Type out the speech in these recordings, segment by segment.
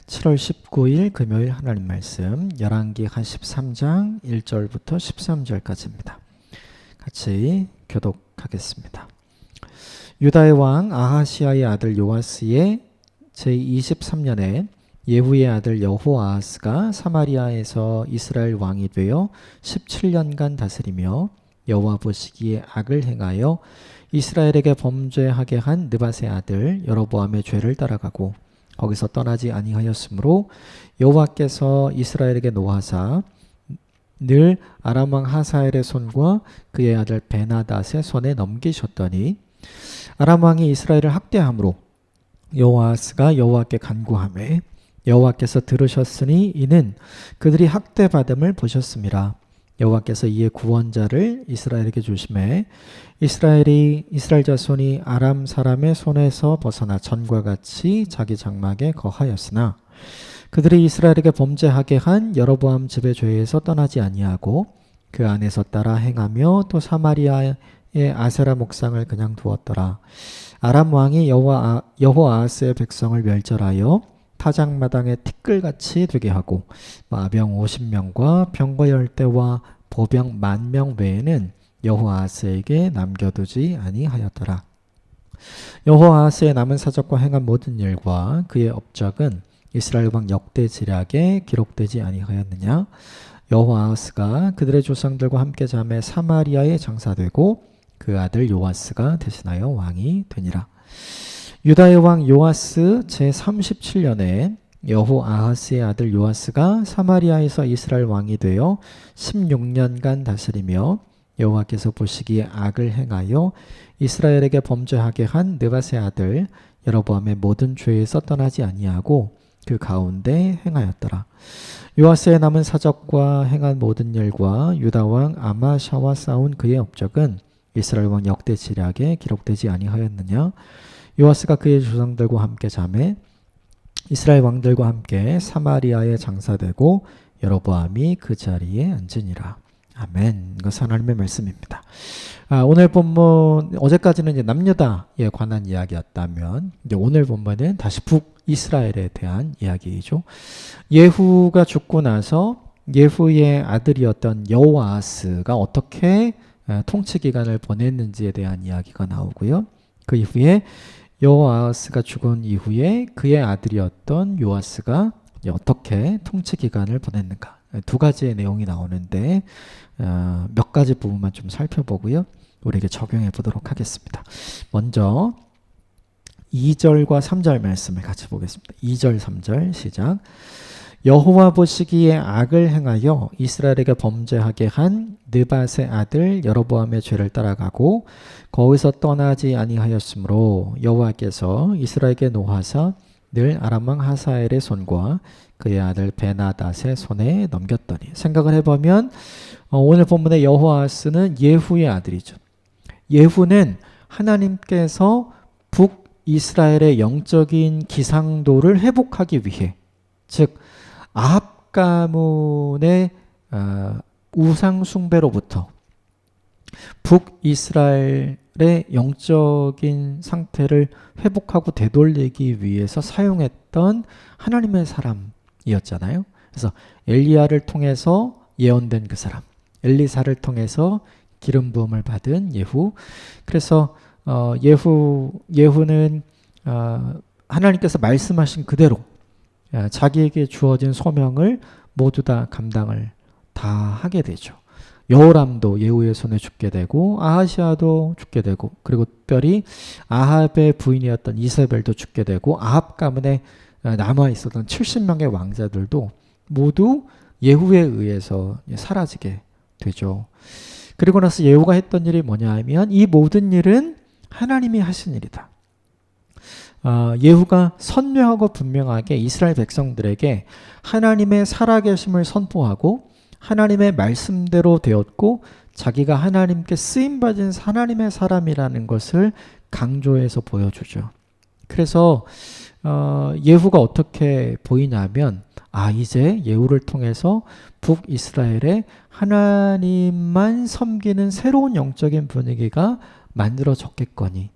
7월 19일 금요일 하나님 말씀 열왕기하 13장 1절부터 13절까지입니다. 같이 교독하겠습니다. 유다의 왕 아하시아의 아들 요아스의 제23년에 예후의 아들 여호아하스가 사마리아에서 이스라엘 왕이 되어 17년간 다스리며 여호와 보시기에 악을 행하여 이스라엘에게 범죄하게 한 느밧의 아들 여로보암의 죄를 따라가고 거기서 떠나지 아니하였으므로 여호와께서 이스라엘에게 노하사 늘 아람 왕 하사엘의 손과 그의 아들 베나닷의 손에 넘기셨더니 아람 왕이 이스라엘을 학대함으로 여호아스가 여호와께 간구하매 여호와께서 들으셨으니 이는 그들이 학대받음을 보셨음이라. 여호와께서 이에 구원자를 이스라엘에게 주심에 이스라엘 자손이 아람 사람의 손에서 벗어나 전과 같이 자기 장막에 거하였으나 그들이 이스라엘에게 범죄하게 한 여로보암 집의 죄에서 떠나지 아니하고 그 안에서 따라 행하며 또 사마리아의 아세라 목상을 그냥 두었더라. 아람 왕이 여호아하스의 백성을 멸절하여 타작마당에 티끌같이 되게 하고 마병 50명과 병거 10대와 보병 10,000명 외에는 여호아하스에게 남겨두지 아니하였더라. 여호아하스의 남은 사적과 행한 모든 일과 그의 업적은 이스라엘 왕 역대지략에 기록되지 아니하였느냐? 여호아하스가 그들의 조상들과 함께 잠에 사마리아에 장사되고 그 아들 요아스가 대신하여 왕이 되니라. 유다의 왕 요아스 제37년에 여호아하스의 아들 요아스가 사마리아에서 이스라엘 왕이 되어 16년간 다스리며 여호와께서 보시기에 악을 행하여 이스라엘에게 범죄하게 한 느밧의 아들 여로보암의 모든 죄에서 떠나지 아니하고 그 가운데 행하였더라. 요아스의 남은 사적과 행한 모든 일과 유다 왕 아마샤와 싸운 그의 업적은 이스라엘 왕 역대지략에 기록되지 아니하였느냐? 요아스가 그의 조상들과 함께 잠에 이스라엘 왕들과 함께 사마리아에 장사되고 여로보암이 그 자리에 앉으니라. 아멘. 이것은 하나님의 말씀입니다. 오늘 본문 어제까지는 이제 남유다에 관한 이야기였다면 이제 오늘 본문은 다시 북이스라엘에 대한 이야기이죠. 예후가 죽고 나서 예후의 아들이었던 여호아하스가 어떻게 통치 기간을 보냈는지에 대한 이야기가 나오고요. 그 이후에 여호아하스가 죽은 이후에 그의 아들이었던 요아스가 어떻게 통치 기간을 보냈는가, 두 가지의 내용이 나오는데 몇 가지 부분만 좀 살펴보고요. 우리에게 적용해 보도록 하겠습니다. 먼저 2절과 3절 말씀을 같이 보겠습니다. 2절 3절 시작. 여호와 보시기에 악을 행하여 이스라엘에게 범죄하게 한 느밧의 아들 여로보암의 죄를 따라가고 거기서 떠나지 아니하였으므로 여호와께서 이스라엘에게 노하사 늘 아람 왕 하사엘의 손과 그의 아들 베나닷의 손에 넘겼더니, 생각을 해보면 오늘 본문의 여호아하스는 예후의 아들이죠. 예후는 하나님께서 북이스라엘의 영적인 기상도를 회복하기 위해, 즉 아합 가문의 우상 숭배로부터 북이스라엘의 영적인 상태를 회복하고 되돌리기 위해서 사용했던 하나님의 사람이었잖아요. 그래서 엘리야를 통해서 예언된 그 사람, 엘리사를 통해서 기름 부음을 받은 예후. 그래서 예후는 하나님께서 말씀하신 그대로 자기에게 주어진 소명을 모두 다 감당을 다 하게 되죠. 여호람도 예후의 손에 죽게 되고 아하시아도 죽게 되고, 그리고 특별히 아합의 부인이었던 이세벨도 죽게 되고, 아합 가문에 남아있었던 70명의 왕자들도 모두 예후에 의해서 사라지게 되죠. 그리고 나서 예후가 했던 일이 뭐냐 하면 이 모든 일은 하나님이 하신 일이다. 예후가 선명하고 분명하게 이스라엘 백성들에게 하나님의 살아계심을 선포하고 하나님의 말씀대로 되었고 자기가 하나님께 쓰임받은 하나님의 사람이라는 것을 강조해서 보여주죠. 그래서 예후가 어떻게 보이냐면 이제 예후를 통해서 북이스라엘에 하나님만 섬기는 새로운 영적인 분위기가 만들어졌겠거니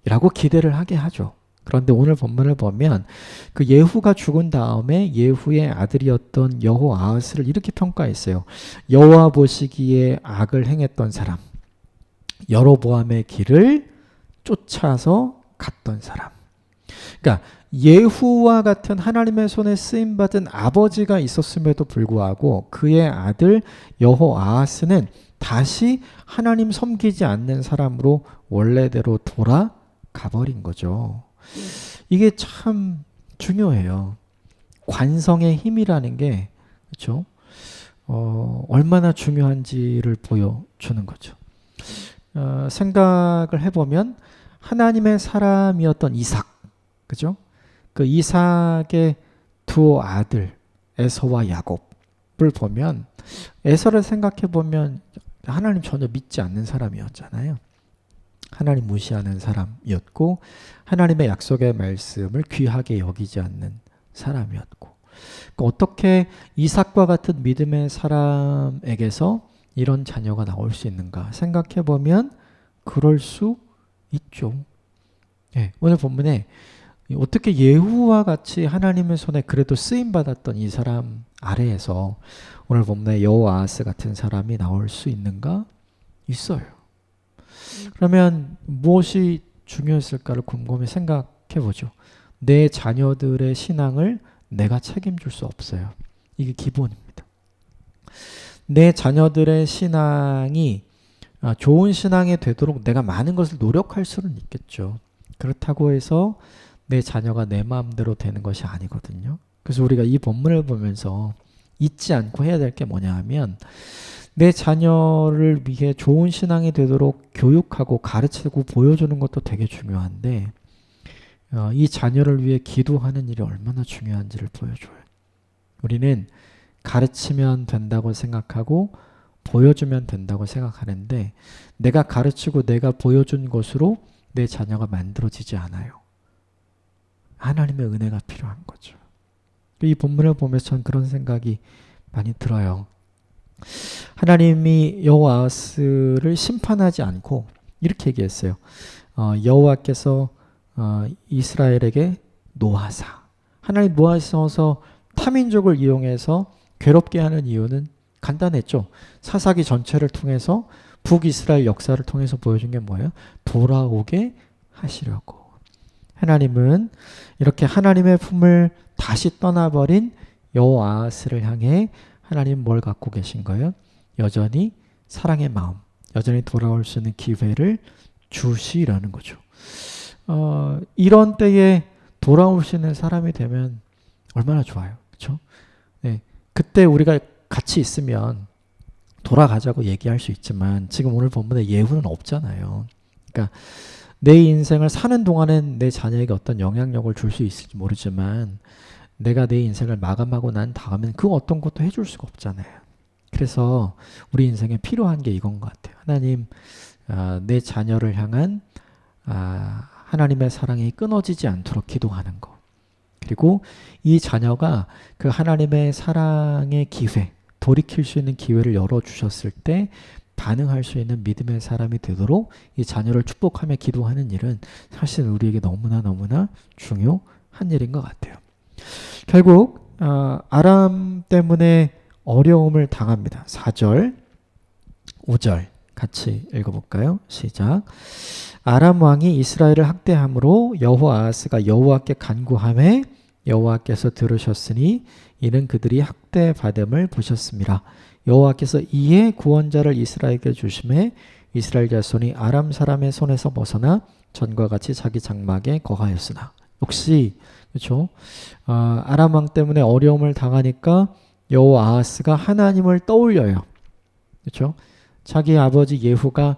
라고 기대를 하게 하죠. 그런데 오늘 본문을 보면 그 예후가 죽은 다음에 예후의 아들이었던 여호아하스를 이렇게 평가했어요. 여호와 보시기에 악을 행했던 사람, 여로보암의 길을 쫓아서 갔던 사람. 그러니까 예후와 같은 하나님의 손에 쓰임받은 아버지가 있었음에도 불구하고 그의 아들 여호아하스는 다시 하나님 섬기지 않는 사람으로 원래대로 돌아가버린 거죠. 이게 참 중요해요. 관성의 힘이라는 게 그렇죠? 얼마나 중요한지를 보여주는 거죠. 생각을 해보면 하나님의 사람이었던 이삭, 그죠? 그 이삭의 두 아들 에서와 야곱을 보면 에서를 생각해 보면 하나님 전혀 믿지 않는 사람이었잖아요. 하나님 무시하는 사람이었고 하나님의 약속의 말씀을 귀하게 여기지 않는 사람이었고 그러니까 어떻게 이삭과 같은 믿음의 사람에게서 이런 자녀가 나올 수 있는가 생각해 보면 그럴 수 있죠. 네, 오늘 본문에 어떻게 예후와 같이 하나님의 손에 그래도 쓰임받았던 이 사람 아래에서 오늘 본문에 여호아하스 같은 사람이 나올 수 있는가? 있어요. 그러면 무엇이 중요했을까를 곰곰이 생각해 보죠. 내 자녀들의 신앙을 내가 책임질 수 없어요. 이게 기본입니다. 내 자녀들의 신앙이 좋은 신앙이 되도록 내가 많은 것을 노력할 수는 있겠죠. 그렇다고 해서 내 자녀가 내 마음대로 되는 것이 아니거든요. 그래서 우리가 이 본문을 보면서 잊지 않고 해야 될 게 뭐냐 하면 내 자녀를 위해 좋은 신앙이 되도록 교육하고 가르치고 보여주는 것도 되게 중요한데 이 자녀를 위해 기도하는 일이 얼마나 중요한지를 보여줘요. 우리는 가르치면 된다고 생각하고 보여주면 된다고 생각하는데 내가 가르치고 내가 보여준 것으로 내 자녀가 만들어지지 않아요. 하나님의 은혜가 필요한 거죠. 이 본문을 보면서 전 그런 생각이 많이 들어요. 하나님이 여호아하스를 심판하지 않고 이렇게 얘기했어요. 여호와께서 이스라엘에게 노하사. 하나님 노하셔서 타민족을 이용해서 괴롭게 하는 이유는 간단했죠. 사사기 전체를 통해서 북이스라엘 역사를 통해서 보여준 게 뭐예요? 돌아오게 하시려고. 하나님은 이렇게 하나님의 품을 다시 떠나버린 여호아하스를 향해 하나님 뭘 갖고 계신 거예요? 여전히 사랑의 마음, 여전히 돌아올 수 있는 기회를 주시라는 거죠. 이런 때에 돌아오시는 사람이 되면 얼마나 좋아요. 그렇죠? 네, 그때 우리가 같이 있으면 돌아가자고 얘기할 수 있지만 지금 오늘 본문에 예후는 없잖아요. 그러니까 내 인생을 사는 동안엔 내 자녀에게 어떤 영향력을 줄 수 있을지 모르지만 내가 내 인생을 마감하고 난 다음엔 그 어떤 것도 해줄 수가 없잖아요. 그래서 우리 인생에 필요한 게 이건 것 같아요. 하나님, 내 자녀를 향한 하나님의 사랑이 끊어지지 않도록 기도하는 것. 그리고 이 자녀가 그 하나님의 사랑의 기회, 돌이킬 수 있는 기회를 열어주셨을 때 반응할 수 있는 믿음의 사람이 되도록 이 자녀를 축복하며 기도하는 일은 사실 우리에게 너무나 중요한 일인 것 같아요. 결국 아람 때문에 어려움을 당합니다. 4절, 5절 같이 읽어볼까요? 시작. 아람 왕이 이스라엘을 학대함으로 여호아하스가 여호와께 간구하매 여호와께서 들으셨으니 이는 그들이 학대받음을 보셨습니다. 여호와께서 이에 구원자를 이스라엘에게 주심에 이스라엘 자손이 아람 사람의 손에서 벗어나 전과 같이 자기 장막에 거하였으나. 역시 그렇죠. 아람 왕 때문에 어려움을 당하니까 여호아하스가 하나님을 떠올려요. 그렇죠. 자기 아버지 예후가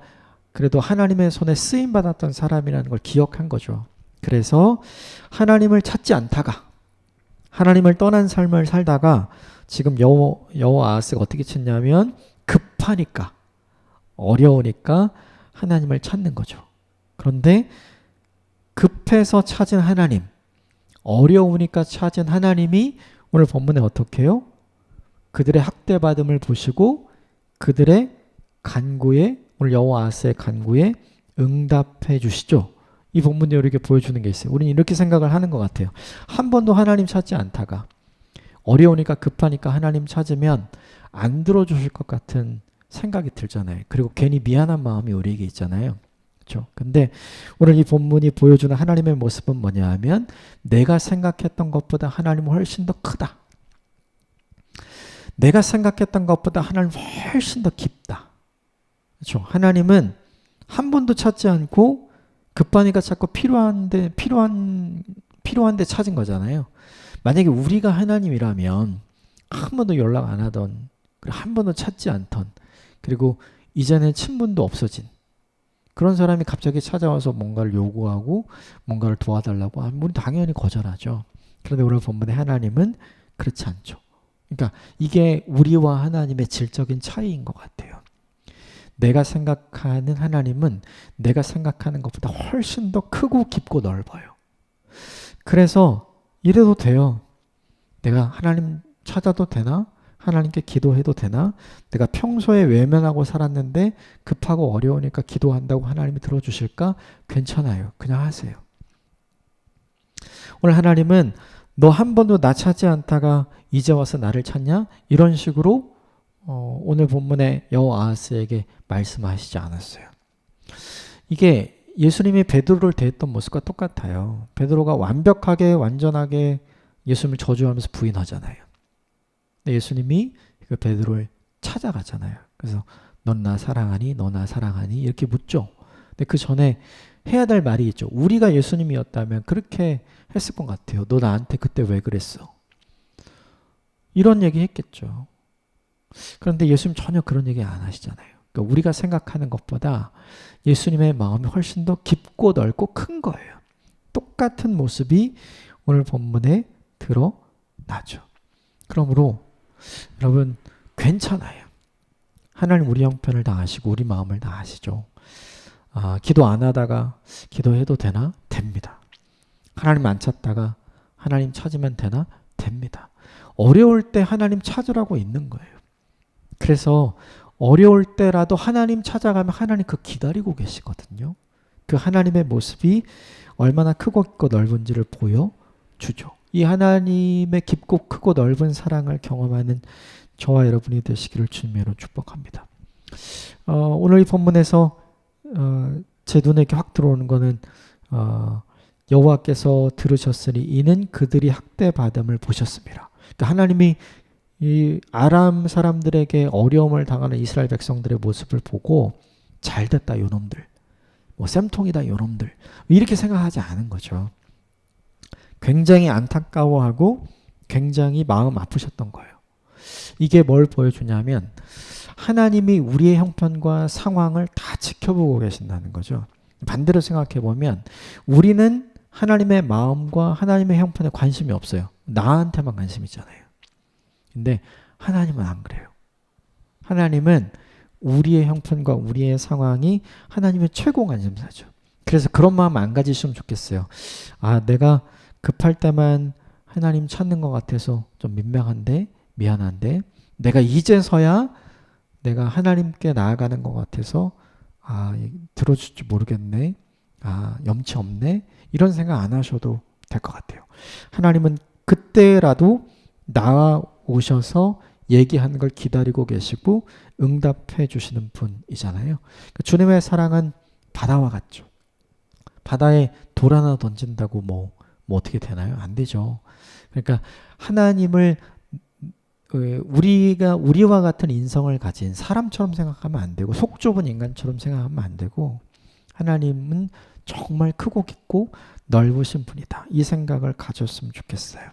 그래도 하나님의 손에 쓰임 받았던 사람이라는 걸 기억한 거죠. 그래서 하나님을 찾지 않다가 하나님을 떠난 삶을 살다가 지금 여호아하스가 어떻게 찾냐면 급하니까 어려우니까 하나님을 찾는 거죠. 그런데 급해서 찾은 하나님, 어려우니까 찾은 하나님이 오늘 본문에 어떻게 해요? 그들의 학대받음을 보시고 그들의 간구에, 오늘 여호아하스의 간구에 응답해 주시죠. 이 본문이 우리에게 보여주는 게 있어요. 우리는 이렇게 생각을 하는 것 같아요. 한 번도 하나님 찾지 않다가 어려우니까 급하니까 하나님 찾으면 안 들어주실 것 같은 생각이 들잖아요. 그리고 괜히 미안한 마음이 우리에게 있잖아요. 그렇죠? 근데 오늘 이 본문이 보여주는 하나님의 모습은 뭐냐 하면 내가 생각했던 것보다 하나님은 훨씬 더 크다. 내가 생각했던 것보다 하나님 훨씬 더 깊다. 그렇죠? 하나님은 한 번도 찾지 않고 급하니까 자꾸 필요한데 찾은 거잖아요. 만약에 우리가 하나님이라면 한 번도 연락 안 하던, 한 번도 찾지 않던, 그리고 이제는 친분도 없어진 그런 사람이 갑자기 찾아와서 뭔가를 요구하고 뭔가를 도와달라고 하면 우리 당연히 거절하죠. 그런데 오늘 본문의 하나님은 그렇지 않죠. 그러니까 이게 우리와 하나님의 질적인 차이인 것 같아요. 내가 생각하는 하나님은 내가 생각하는 것보다 훨씬 더 크고 깊고 넓어요. 그래서 이래도 돼요. 내가 하나님 찾아도 되나? 하나님께 기도해도 되나? 내가 평소에 외면하고 살았는데 급하고 어려우니까 기도한다고 하나님이 들어주실까? 괜찮아요. 그냥 하세요. 오늘 하나님은 너 한 번도 나 찾지 않다가 이제 와서 나를 찾냐? 이런 식으로 오늘 본문의 여호아하스에게 말씀하시지 않았어요. 이게 예수님이 베드로를 대했던 모습과 똑같아요. 베드로가 완벽하게 완전하게 예수님을 저주하면서 부인하잖아요. 근데 예수님이 그 베드로를 찾아가잖아요. 그래서 넌 나 사랑하니? 너 나 사랑하니? 이렇게 묻죠. 근데 그 전에 해야 될 말이 있죠. 우리가 예수님이었다면 그렇게 했을 것 같아요. 너 나한테 그때 왜 그랬어? 이런 얘기 했겠죠. 그런데 예수님 전혀 그런 얘기 안 하시잖아요. 그러니까 우리가 생각하는 것보다 예수님의 마음이 훨씬 더 깊고 넓고 큰 거예요. 똑같은 모습이 오늘 본문에 드러나죠. 그러므로 여러분 괜찮아요. 하나님 우리 형편을 다 아시고 우리 마음을 다 아시죠. 기도 안 하다가 기도해도 되나? 됩니다. 하나님 안 찾다가 하나님 찾으면 되나? 됩니다. 어려울 때 하나님 찾으라고 있는 거예요. 그래서 어려울 때라도 하나님 찾아가면 하나님 그 기다리고 계시거든요. 그 하나님의 모습이 얼마나 크고 깊고 넓은지를 보여주죠. 이 하나님의 깊고 크고 넓은 사랑을 경험하는 저와 여러분이 되시기를 주님으로 축복합니다. 오늘 이 본문에서 제 눈에 이렇게 확 들어오는 거는 여호와께서 들으셨으니 이는 그들이 학대받음을 보셨습니다. 그러니까 하나님이 이 아람 사람들에게 어려움을 당하는 이스라엘 백성들의 모습을 보고 잘됐다 요놈들, 뭐 쌤통이다 요놈들 이렇게 생각하지 않은 거죠. 굉장히 안타까워하고 굉장히 마음 아프셨던 거예요. 이게 뭘 보여주냐면 하나님이 우리의 형편과 상황을 다 지켜보고 계신다는 거죠. 반대로 생각해 보면 우리는 하나님의 마음과 하나님의 형편에 관심이 없어요. 나한테만 관심이 있잖아요. 근데 하나님은 안 그래요. 하나님은 우리의 형편과 우리의 상황이 하나님의 최고 관심사죠. 그래서 그런 마음 안 가지시면 좋겠어요. 내가 급할 때만 하나님 찾는 것 같아서 좀 민망한데 미안한데 내가 이제서야 내가 하나님께 나아가는 것 같아서 들어줄지 모르겠네. 염치 없네. 이런 생각 안 하셔도 될 것 같아요. 하나님은 그때라도 나오셔서 얘기하는 걸 기다리고 계시고 응답해 주시는 분이잖아요. 주님의 사랑은 바다와 같죠. 바다에 돌 하나 던진다고 뭐 어떻게 되나요? 안 되죠. 그러니까 하나님을 우리와 같은 인성을 가진 사람처럼 생각하면 안 되고 속 좁은 인간처럼 생각하면 안 되고 하나님은 정말 크고 깊고 넓으신 분이다. 이 생각을 가졌으면 좋겠어요.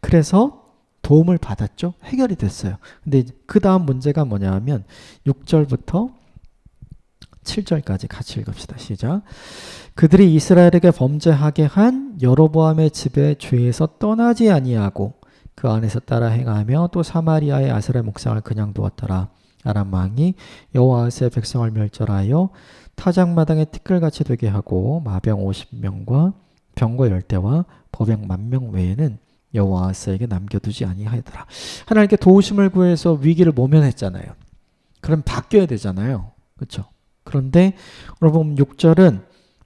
그래서 도움을 받았죠. 해결이 됐어요. 근데 그 다음 문제가 뭐냐 하면 6절부터 7절까지 같이 읽읍시다. 시작. 그들이 이스라엘에게 범죄하게 한 여로보암의 집의 죄에서 떠나지 아니하고 그 안에서 따라 행하며 또 사마리아의 아세라 목상을 그냥 두었더라. 아람 왕이 여호아스의 백성을 멸절하여 타작마당에 티끌같이 되게 하고 마병 50명과 병거 10대와 버병 10,000명 외에는 여호아스에게 남겨두지 아니하더라. 하나님께 도우심을 구해서 위기를 모면했잖아요. 그럼 바뀌어야 되잖아요. 그렇죠? 그런데 여러분 6절은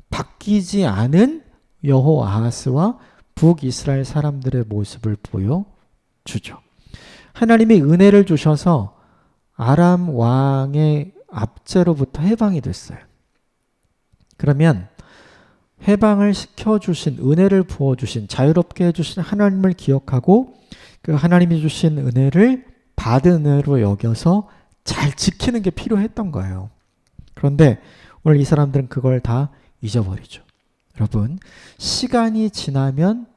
바뀌지 않은 여호아하스와 북이스라엘 사람들의 모습을 보여주죠. 하나님이 은혜를 주셔서 아람 왕의 압제로부터 해방이 됐어요. 그러면 해방을 시켜주신, 은혜를 부어주신, 자유롭게 해주신 하나님을 기억하고 그 하나님이 주신 은혜를 받은 은혜로 여겨서 잘 지키는 게 필요했던 거예요. 그런데 오늘 이 사람들은 그걸 다 잊어버리죠. 여러분, 시간이 지나면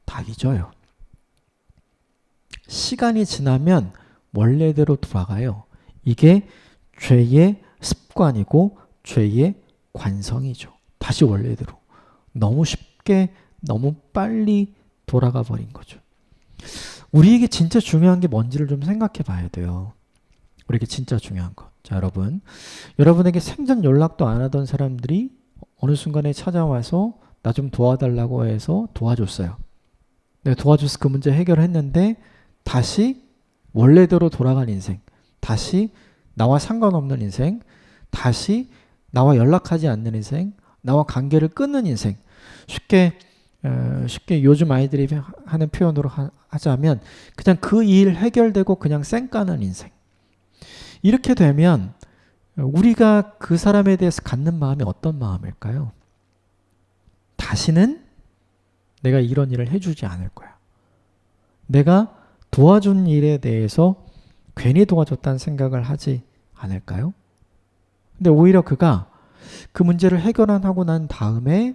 다 잊어요. 시간이 지나면 원래대로 돌아가요. 이게 죄의 습관이고 죄의 관성이죠. 다시 원래대로. 너무 쉽게, 너무 빨리 돌아가 버린 거죠. 우리에게 진짜 중요한 게 뭔지를 좀 생각해 봐야 돼요. 우리에게 진짜 중요한 것. 자, 여러분에게 생전 연락도 안 하던 사람들이 어느 순간에 찾아와서 나 좀 도와달라고 해서 도와줬어요. 내가 도와줘서 그 문제 해결했는데 다시 원래대로 돌아간 인생, 다시 나와 상관없는 인생, 다시 나와 연락하지 않는 인생, 나와 관계를 끊는 인생. 쉽게 요즘 아이들이 하는 표현으로 하자면 그냥 그 일 해결되고 그냥 쌩 까는 인생. 이렇게 되면 우리가 그 사람에 대해서 갖는 마음이 어떤 마음일까요? 다시는 내가 이런 일을 해주지 않을 거야. 내가 도와준 일에 대해서 괜히 도와줬다는 생각을 하지 않을까요? 근데 오히려 그가 그 문제를 해결하고 난 다음에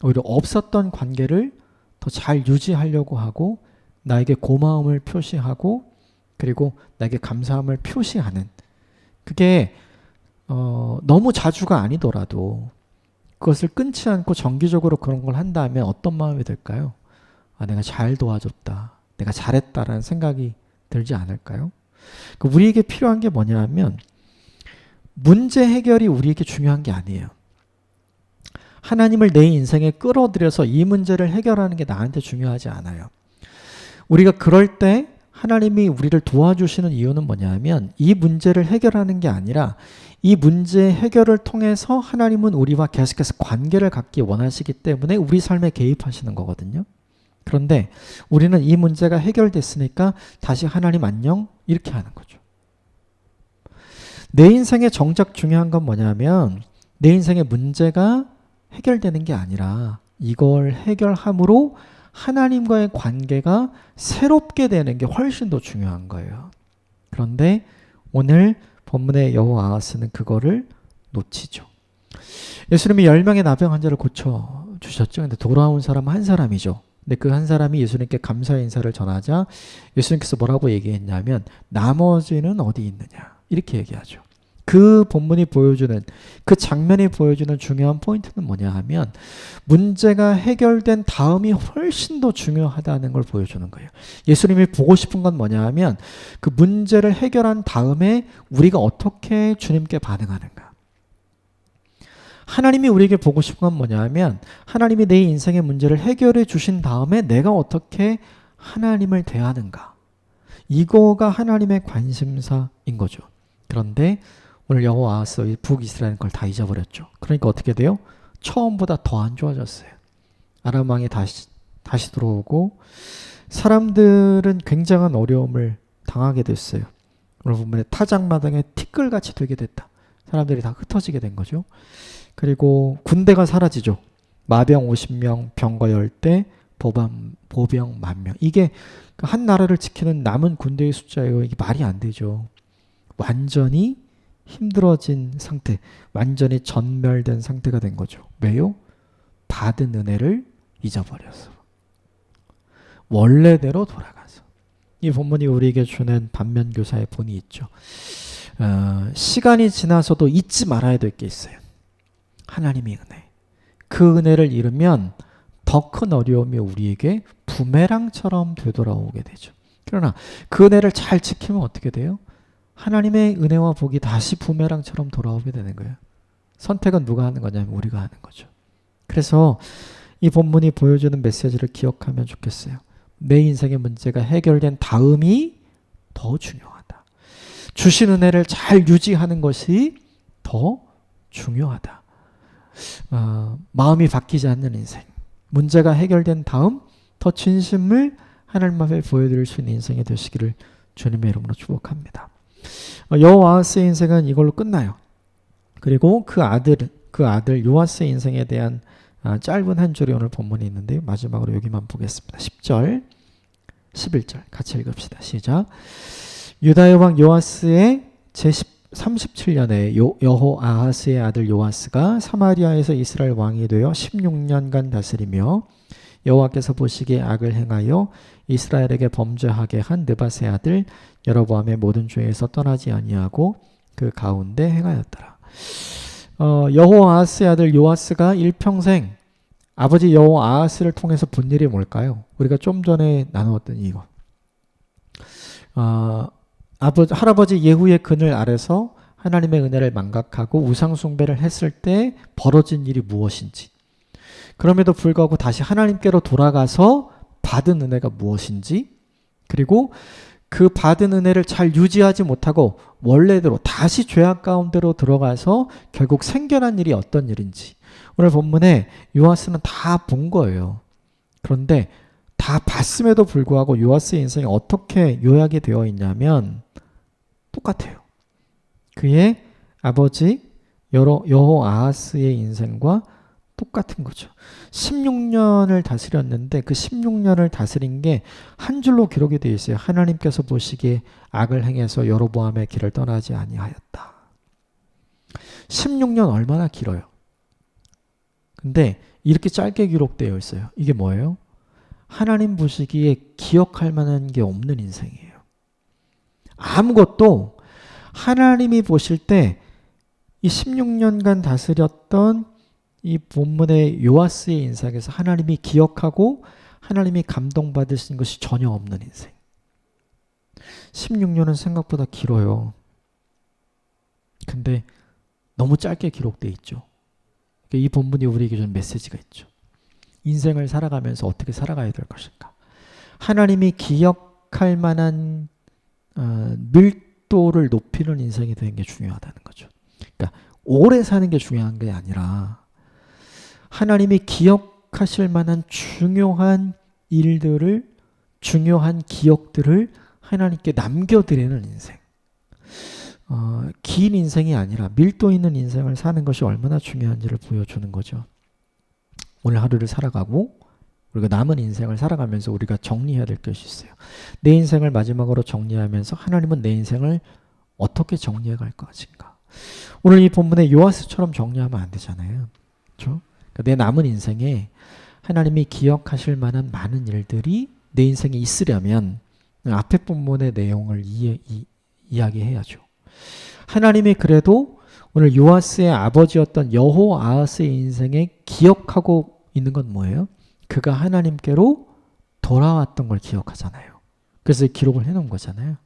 오히려 없었던 관계를 더 잘 유지하려고 하고 나에게 고마움을 표시하고 그리고 나에게 감사함을 표시하는, 그게 너무 자주가 아니더라도 그것을 끊지 않고 정기적으로 그런 걸 한다면 어떤 마음이 들까요? 아, 내가 잘 도와줬다, 내가 잘했다라는 생각이 들지 않을까요? 우리에게 필요한 게 뭐냐 하면 문제 해결이 우리에게 중요한 게 아니에요. 하나님을 내 인생에 끌어들여서 이 문제를 해결하는 게 나한테 중요하지 않아요. 우리가 그럴 때 하나님이 우리를 도와주시는 이유는 뭐냐면 이 문제를 해결하는 게 아니라 이 문제 해결을 통해서 하나님은 우리와 계속해서 관계를 갖기 원하시기 때문에 우리 삶에 개입하시는 거거든요. 그런데 우리는 이 문제가 해결됐으니까 다시 하나님 안녕 이렇게 하는 거죠. 내 인생에 정작 중요한 건 뭐냐면 내 인생의 문제가 해결되는 게 아니라 이걸 해결함으로 하나님과의 관계가 새롭게 되는 게 훨씬 더 중요한 거예요. 그런데 오늘 본문의 여호아하스는 그거를 놓치죠. 예수님이 10명의 나병 환자를 고쳐주셨죠. 근데 돌아온 사람은 한 사람이죠. 근데 그 한 사람이 예수님께 감사의 인사를 전하자 예수님께서 뭐라고 얘기했냐면 나머지는 어디 있느냐 이렇게 얘기하죠. 그 본문이 보여주는, 그 장면이 보여주는 중요한 포인트는 뭐냐 하면 문제가 해결된 다음이 훨씬 더 중요하다는 걸 보여주는 거예요. 예수님이 보고 싶은 건 뭐냐 하면 그 문제를 해결한 다음에 우리가 어떻게 주님께 반응하는가. 하나님이 우리에게 보고 싶은 건 뭐냐 하면 하나님이 내 인생의 문제를 해결해 주신 다음에 내가 어떻게 하나님을 대하는가. 이거가 하나님의 관심사인 거죠. 그런데 오늘 여호아하스 북이스라엘은 그걸 다 잊어버렸죠. 그러니까 어떻게 돼요? 처음보다 더 안 좋아졌어요. 아람 왕이 다시 들어오고 사람들은 굉장한 어려움을 당하게 됐어요. 오늘 보면 타작마당에 티끌같이 되게 됐다. 사람들이 다 흩어지게 된 거죠. 그리고 군대가 사라지죠. 마병 50명, 병거 10대, 보병 10,000명. 이게 한 나라를 지키는 남은 군대의 숫자예요. 이게 말이 안 되죠. 완전히 힘들어진 상태, 완전히 전멸된 상태가 된 거죠. 왜요? 받은 은혜를 잊어버려서. 원래대로 돌아가서. 이 본문이 우리에게 주는 반면교사의 본이 있죠. 시간이 지나서도 잊지 말아야 될 게 있어요. 하나님의 은혜. 그 은혜를 잃으면 더 큰 어려움이 우리에게 부메랑처럼 되돌아오게 되죠. 그러나 그 은혜를 잘 지키면 어떻게 돼요? 하나님의 은혜와 복이 다시 부메랑처럼 돌아오게 되는 거예요. 선택은 누가 하는 거냐면 우리가 하는 거죠. 그래서 이 본문이 보여주는 메시지를 기억하면 좋겠어요. 내 인생의 문제가 해결된 다음이 더 중요하다. 주신 은혜를 잘 유지하는 것이 더 중요하다. 마음이 바뀌지 않는 인생, 문제가 해결된 다음 더 진심을 하나님 앞에 보여드릴 수 있는 인생이 되시기를 주님의 이름으로 축복합니다. 여호아하스의 인생은 이걸로 끝나요. 그리고 그 아들 요아스의 인생에 대한 짧은 한 줄이 오늘 본문에 있는데요. 마지막으로 여기만 보겠습니다. 10절, 11절 같이 읽읍시다. 시작. 유다의 왕 요아스의 제37년에 여호아하스의 아들 요아스가 사마리아에서 이스라엘 왕이 되어 16년간 다스리며 여호와께서 보시기에 악을 행하여 이스라엘에게 범죄하게 한 느밧의 아들 여로보암의 모든 죄에서 떠나지 아니하고 그 가운데 행하였더라. 여호아하스의 아들 요아스가 일평생 아버지 여호아하스를 통해서 본 일이 뭘까요? 우리가 좀 전에 나누었던 이거. 할아버지 예후의 그늘 아래서 하나님의 은혜를 망각하고 우상 숭배를 했을 때 벌어진 일이 무엇인지, 그럼에도 불구하고 다시 하나님께로 돌아가서 받은 은혜가 무엇인지, 그리고 그 받은 은혜를 잘 유지하지 못하고 원래대로 다시 죄악 가운데로 들어가서 결국 생겨난 일이 어떤 일인지 오늘 본문에 요아스는 다 본 거예요. 그런데 다 봤음에도 불구하고 요아스의 인생이 어떻게 요약이 되어 있냐면 똑같아요. 그의 아버지 여호아하스의 인생과 똑같은 거죠. 16년을 다스렸는데 그 16년을 다스린 게 한 줄로 기록이 되어 있어요. 하나님께서 보시기에 악을 행해서 여로보암의 길을 떠나지 아니하였다. 16년 얼마나 길어요. 근데 이렇게 짧게 기록되어 있어요. 이게 뭐예요? 하나님 보시기에 기억할 만한 게 없는 인생이에요. 아무것도 하나님이 보실 때 이 16년간 다스렸던 이 본문의 요아스의 인생에서 하나님이 기억하고 하나님이 감동받으신 것이 전혀 없는 인생. 16년은 생각보다 길어요. 근데 너무 짧게 기록되어 있죠. 이 본문이 우리에게 주는 메시지가 있죠. 인생을 살아가면서 어떻게 살아가야 될 것인가. 하나님이 기억할 만한 밀도를 높이는 인생이 되는 게 중요하다는 거죠. 그러니까 오래 사는 게 중요한 게 아니라 하나님이 기억하실 만한 중요한 일들을, 중요한 기억들을 하나님께 남겨드리는 인생. 긴 인생이 아니라 밀도 있는 인생을 사는 것이 얼마나 중요한지를 보여주는 거죠. 오늘 하루를 살아가고 우리가 남은 인생을 살아가면서 우리가 정리해야 될 것이 있어요. 내 인생을 마지막으로 정리하면서 하나님은 내 인생을 어떻게 정리해 갈 것인가. 오늘 이 본문에 요아스처럼 정리하면 안 되잖아요. 그렇죠? 그러니까 내 남은 인생에 하나님이 기억하실 만한 많은 일들이 내 인생에 있으려면 앞에 본문의 내용을 이야기해야죠. 하나님이 그래도 오늘 요아스의 아버지였던 여호아하스의 인생에 기억하고 있는 건 뭐예요? 그가 하나님께로 돌아왔던 걸 기억하잖아요. 그래서 기록을 해놓은 거잖아요.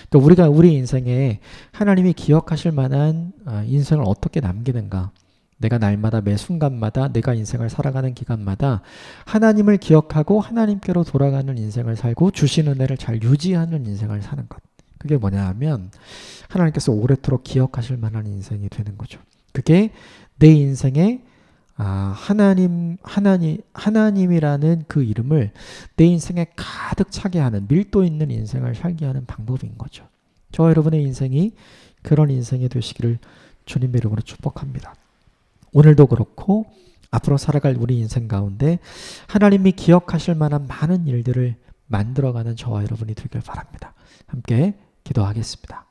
그러니까 우리가 우리 인생에 하나님이 기억하실 만한 인생을 어떻게 남기는가. 내가 날마다 매 순간마다 내가 인생을 살아가는 기간마다 하나님을 기억하고 하나님께로 돌아가는 인생을 살고 주신 은혜를 잘 유지하는 인생을 사는 것. 그게 뭐냐 하면 하나님께서 오래도록 기억하실 만한 인생이 되는 거죠. 그게 내 인생에 하나님이라는 그 이름을 내 인생에 가득 차게 하는 밀도 있는 인생을 살게 하는 방법인 거죠. 저와 여러분의 인생이 그런 인생이 되시기를 주님의 이름으로 축복합니다. 오늘도 그렇고 앞으로 살아갈 우리 인생 가운데 하나님이 기억하실 만한 많은 일들을 만들어가는 저와 여러분이 되길 바랍니다. 함께 기도하겠습니다.